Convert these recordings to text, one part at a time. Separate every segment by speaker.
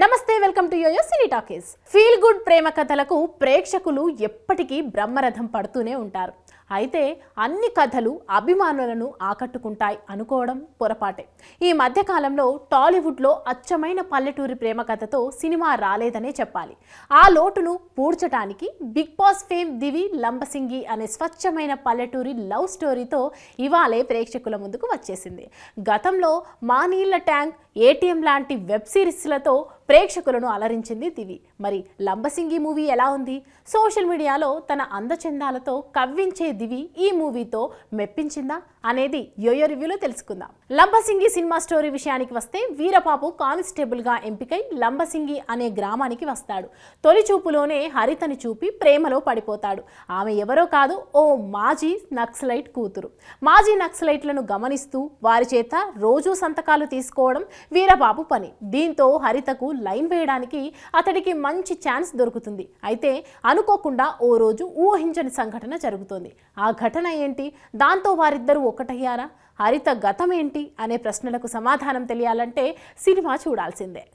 Speaker 1: నమస్తే, welcome to YoYo Cine Talkies. Feel good ప్రేమ కథలకు ప్రేక్షకులు ఎప్పటికీ బ్రహ్మరథం పడుతూనే ఉంటారు. అయితే అన్ని కథలు అభిమానులను ఆకట్టుకుంటాయి అనుకోవడం పొరపాటే. ఈ మధ్యకాలంలో టాలీవుడ్లో అచ్చమైన పల్లెటూరి ప్రేమ కథతో సినిమా రాలేదనే చెప్పాలి. ఆ లోటును పూడ్చడానికి బిగ్ బాస్ ఫేమ్ దివి లంబసింగి అనే స్వచ్ఛమైన పల్లెటూరి లవ్ స్టోరీతో ఇవాళే ప్రేక్షకుల ముందుకు వచ్చేసింది. గతంలో మా నీళ్ల ట్యాంక్, ఏటీఎం లాంటి వెబ్ సిరీస్లతో ప్రేక్షకులను అలరించింది దివి. మరి లంబసింగి మూవీ ఎలా ఉంది? సోషల్ మీడియాలో తన అందచందాలతో కవ్వించే దివి ఈ మూవీతో మెప్పించిందా అనేది యోయో రివ్యూలో తెలుసుకుందాం. లంబసింగి సినిమా స్టోరీ విషయానికి వస్తే, వీరబాబు కానిస్టేబుల్గా ఎంపికై లంబసింగి అనే గ్రామానికి వస్తాడు. తొలి చూపులోనే హరితని చూపి ప్రేమలో పడిపోతాడు. ఆమె ఎవరో కాదు, ఓ మాజీ నక్సలైట్ కూతురు. మాజీ నక్సలైట్లను గమనిస్తూ వారి చేత రోజూ సంతకాలు తీసుకోవడం వీరబాబు పని. దీంతో హరితకు లైన్ వేయడానికి అతడికి మంచి ఛాన్స్ దొరుకుతుంది. అయితే అనుకోకుండా ఓ రోజు ఊహించని సంఘటన జరుగుతుంది. ఆ ఘటన ఏంటి? దాంతో వారిద్దరూ ఒకటయ్యారా? హరిత గతం ఏంటి అనే ప్రశ్నలకు సమాధానం తెలియాలంటే సినిమా చూడాల్సిందే.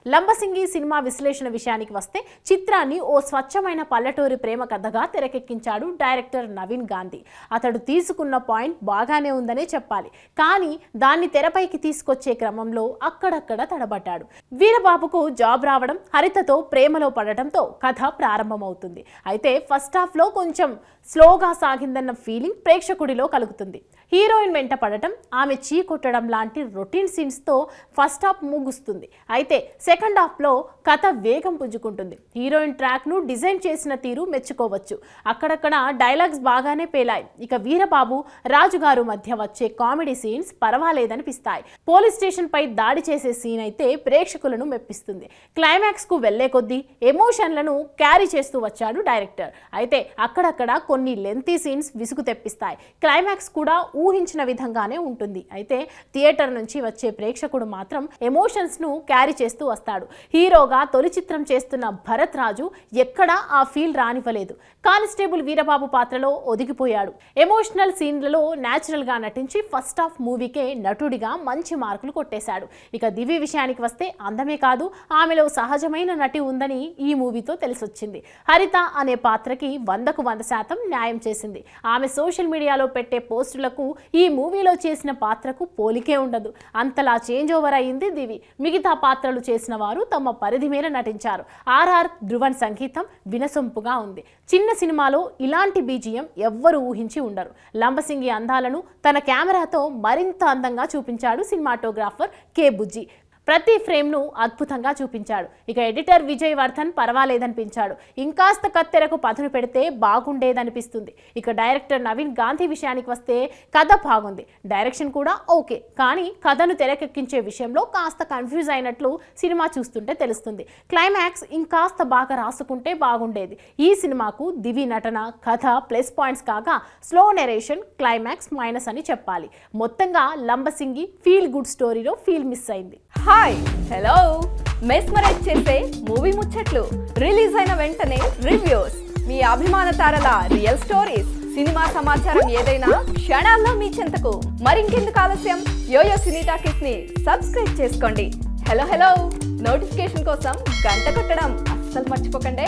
Speaker 1: లంబసింగి సినిమా విశ్లేషణ విషయానికి వస్తే, చిత్రాన్ని ఓ స్వచ్ఛమైన పల్లెటూరి ప్రేమ కథగా తెరకెక్కించాడు డైరెక్టర్ నవీన్ గాంధీ. అతడు తీసుకున్న పాయింట్ బాగానే ఉందనే చెప్పాలి. కానీ దాన్ని తెరపైకి తీసుకొచ్చే క్రమంలో అక్కడక్కడ తడబడ్డాడు. వీరబాబుకు జాబ్ రావడం, హరితతో ప్రేమలో పడటంతో కథ ప్రారంభమవుతుంది. అయితే ఫస్ట్ హాఫ్లో కొంచెం స్లోగా సాగిందన్న ఫీలింగ్ ప్రేక్షకుడిలో కలుగుతుంది. హీరోయిన్ వెంట పడటం, ఆమె చీ కొట్టడం లాంటి రొటీన్ సీన్స్తో ఫస్ట్ హాఫ్ ముగుస్తుంది. అయితే సెకండ్ హాఫ్లో కథ వేగం పుంజుకుంటుంది. హీరోయిన్ ట్రాక్ను డిజైన్ చేసిన తీరు మెచ్చుకోవచ్చు. అక్కడక్కడ డైలాగ్స్ బాగానే పేలాయి. ఇక వీరబాబు, రాజుగారు మధ్య వచ్చే కామెడీ సీన్స్ పర్వాలేదనిపిస్తాయి. పోలీస్ స్టేషన్ పై దాడి చేసే సీన్ అయితే ప్రేక్షకులను మెప్పిస్తుంది. క్లైమాక్స్కు వెళ్లే కొద్దీ ఎమోషన్లను క్యారీ చేస్తూ వచ్చాడు డైరెక్టర్. అయితే అక్కడక్కడ కొన్ని లెంతీ సీన్స్ విసుగు తెప్పిస్తాయి. క్లైమాక్స్ కూడా ఊహించిన విధంగానే ఉంటుంది. అయితే థియేటర్ నుంచి వచ్చే ప్రేక్షకుడు మాత్రం ఎమోషన్స్ను క్యారీ చేస్తూ వస్తాడు. హీరోగా తొలి చిత్రం చేస్తున్న భరత్ రాజు ఎక్కడా ఆ ఫీల్ రానివ్వలేదు. కానిస్టేబుల్ వీరబాబు పాత్రలో ఒదిగిపోయాడు. ఎమోషనల్ సీన్లలో న్యాచురల్ గా నటించి ఫస్ట్ హాఫ్ మూవీకే నటుడిగా మంచి మార్కులు కొట్టేశాడు. ఇక దివి విషయానికి వస్తే, అందమే కాదు, ఆమెలో సహజమైన నటి ఉందని ఈ మూవీతో తెలిసొచ్చింది. హరిత అనే పాత్రకి 100కు 100% న్యాయం చేసింది. ఆమె సోషల్ మీడియాలో పెట్టే పోస్టులకు ఈ మూవీలో చేసిన పాత్రకు పోలికే ఉండదు. అంతలా చేంజ్ ఓవర్ అయింది దివి. మిగతా పాత్రలు చేసిన వారు తమ పరిధి మేర నటించారు. ఆర్ఆర్ ధ్రువన్ సంగీతం వినసొంపుగా ఉంది. చిన్న సినిమాలో ఇలాంటి బీజిఎం ఎవ్వరూ ఊహించి ఉండరు. లంబసింగి అందాలను తన కెమెరాతో మరింత అందంగా చూపించాడు సినిమాటోగ్రాఫర్ కే బుజ్జి. ప్రతి ఫ్రేమ్ను అద్భుతంగా చూపించాడు. ఇక ఎడిటర్ విజయ్ వర్ధన్ పర్వాలేదనిపించాడు. ఇంకాస్త కత్తెరకు పదును పెడితే బాగుండేదనిపిస్తుంది. ఇక డైరెక్టర్ నవీన్ గాంధీ విషయానికి వస్తే, కథ బాగుంది, డైరెక్షన్ కూడా ఓకే. కానీ కథను తెరకెక్కించే విషయంలో కాస్త కన్ఫ్యూజ్ అయినట్లు సినిమా చూస్తుంటే తెలుస్తుంది. క్లైమాక్స్ ఇంకాస్త బాగా రాసుకుంటే బాగుండేది. ఈ సినిమాకు దివి నటన, కథ ప్లస్ పాయింట్స్ కాగా, స్లో నెరేషన్ క్లైమాక్స్ మైనస్ అని చెప్పాలి. మొత్తంగా లంబసింగి ఫీల్ గుడ్ స్టోరీలో ఫీల్ మిస్ అయింది.
Speaker 2: హాయ్, హలో, మెస్మరైజ్ చేసే మూవీ ముచ్చట్లు, రిలీజ్ అయిన వెంటనే రివ్యూస్, మీ అభిమాన తారల రియల్ స్టోరీస్, సినిమా సమాచారం ఏదైనా క్షణాల్లో మీ చెంతకు. మరింకెందుకు ఆలస్యం, యోయో సినీ టాకీస్ ని సబ్స్క్రైబ్ చేసుకోండి. హలో హలో నోటిఫికేషన్ కోసం గంట కొట్టడం అస్సలు మర్చిపోకండి.